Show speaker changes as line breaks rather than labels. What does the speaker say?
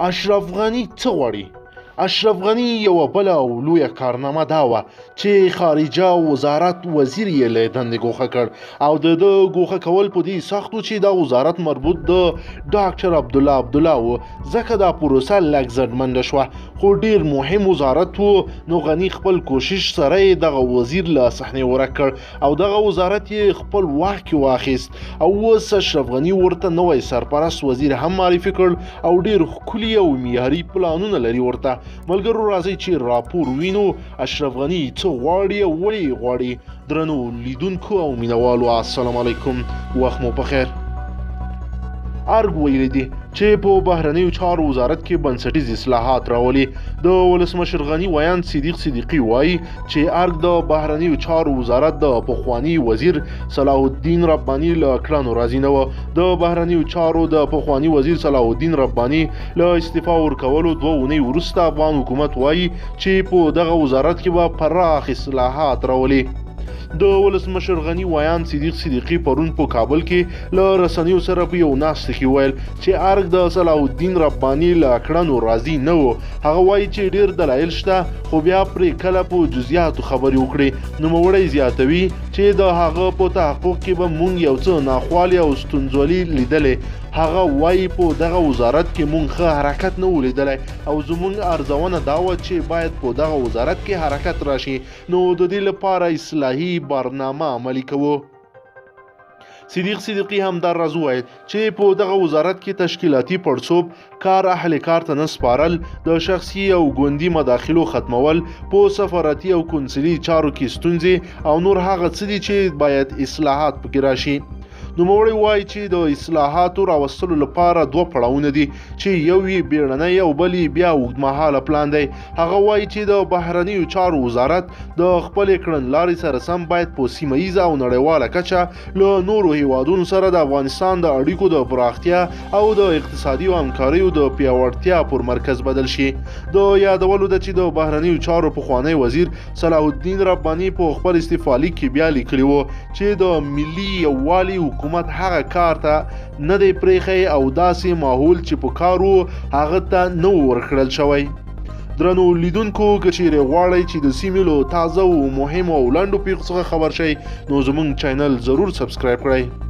اشرف غني څه غواړي؟ اشرف غني یو بله او لویه کارنامه دا وه چې خارجه وزارت وزیر یې له دندې ګوښه کړ او د ده ګوښه کول په دې سخت و چې دا وزارت مربوط د ډاکټر عبدالله و ځکه دا پروسه لږ ځنډمنډه شوه خو ډیر مهم وزارت و نو غني خپل کوشش سره یې دغه وزیر له صحنې ورک کړ او دغه وزارت یې خپل واک کې واخیست او اوس اشرف غني ورته نوی سرپرست وزیر هم معرفي کړ او ډیر ښکلي او معیاري پلانونه لري ورته ملګرو راځئ چې راپور وینو اشرف غني څه غواړي او ولې غواړي درنو لیدونکو او مینوالو السلام علیکم وخت مو پخیر ارګ ویلی دی چې په بهرنیو چارو وزارت کې بنسټیز اصلاحات راولي د ولسمشر غني ویان صدیقي وایي چې ارګ د بهرنیو چارو وزارت د پخوانی وزیر صلاح الدین رباني له کړنو راضي نه و د بهرنیو چارو د پخوانی وزیر صلاح الدین رباني له استعفا ورکولو 2 اونۍ وروسته افغان حکومت وایي چې په دغه وزارت کې به پراخ اصلاحات راولي د ولسمشر غني ویان صدیقي پرون په کابل کې له رسنیو سره په یو ناسته کې ویل چې ارګ د صلاح الدین رباني له کړنو راضي نه و هغه وایي چې ډیر دلایل شته خو بیا پرې کله په جزئیاتو خبرې وکړي نوموړی زیاتوي چې د هغه په تحقق کې به مونږ یو څه ناخوالې او ستونزولي لیدلې هغه وایي په دغه وزارت کې مونږ ښه حرکت نه و لیدلی او زمونږ ارزونه دا وه چې باید په دغه وزارت کې حرکت راشي نو د دې لپاره اصلاحي برنامه عملي کوو صدیقي هم در راز وویل چې په دغه وزارت کې تشکیلاتي پړسوب کار اهل کار ته نه سپارل د شخصي او ګوندي مداخلو ختمول په سفارتي او کنسلي چارو کې ستونزې او نور هغه څه دي چې باید اصلاحات پکې راشي نوموړی وایي چې د اصلاحاتو راوستلو لپاره 2 پړاوونه دي چې یو یې بیړنی او بل یې بیا اوږدمهاله پلان دی هغه وایي چې د بهرنیو چارو وزارت د خپلې کړنلارې سره سم باید په سیمه ییزه او نړیواله کچه له نورو هیوادونو سره د افغانستان د اړیکو د پراختیا او د اقتصادي همکاریو د پیاوړتیا پر مرکز بدل شي د یادولو ده چې د بهرنیو چارو پخوانی وزیر صلاح الدین رباني په خپل استعفا لیک کې بیا لیکلي و چې د ملي یووالي حکومت هغه کار ته نه دی پریښی او داسې ماحول چې په کارو هغه ته نه ورکړل شوی درنو لیدونکو که چیرې غواړئ چې د سیمې له تازه او مهمو او لنډو پیښو څخه خبر شئ نو زموږ چینل ضرور سبسکرایب کړئ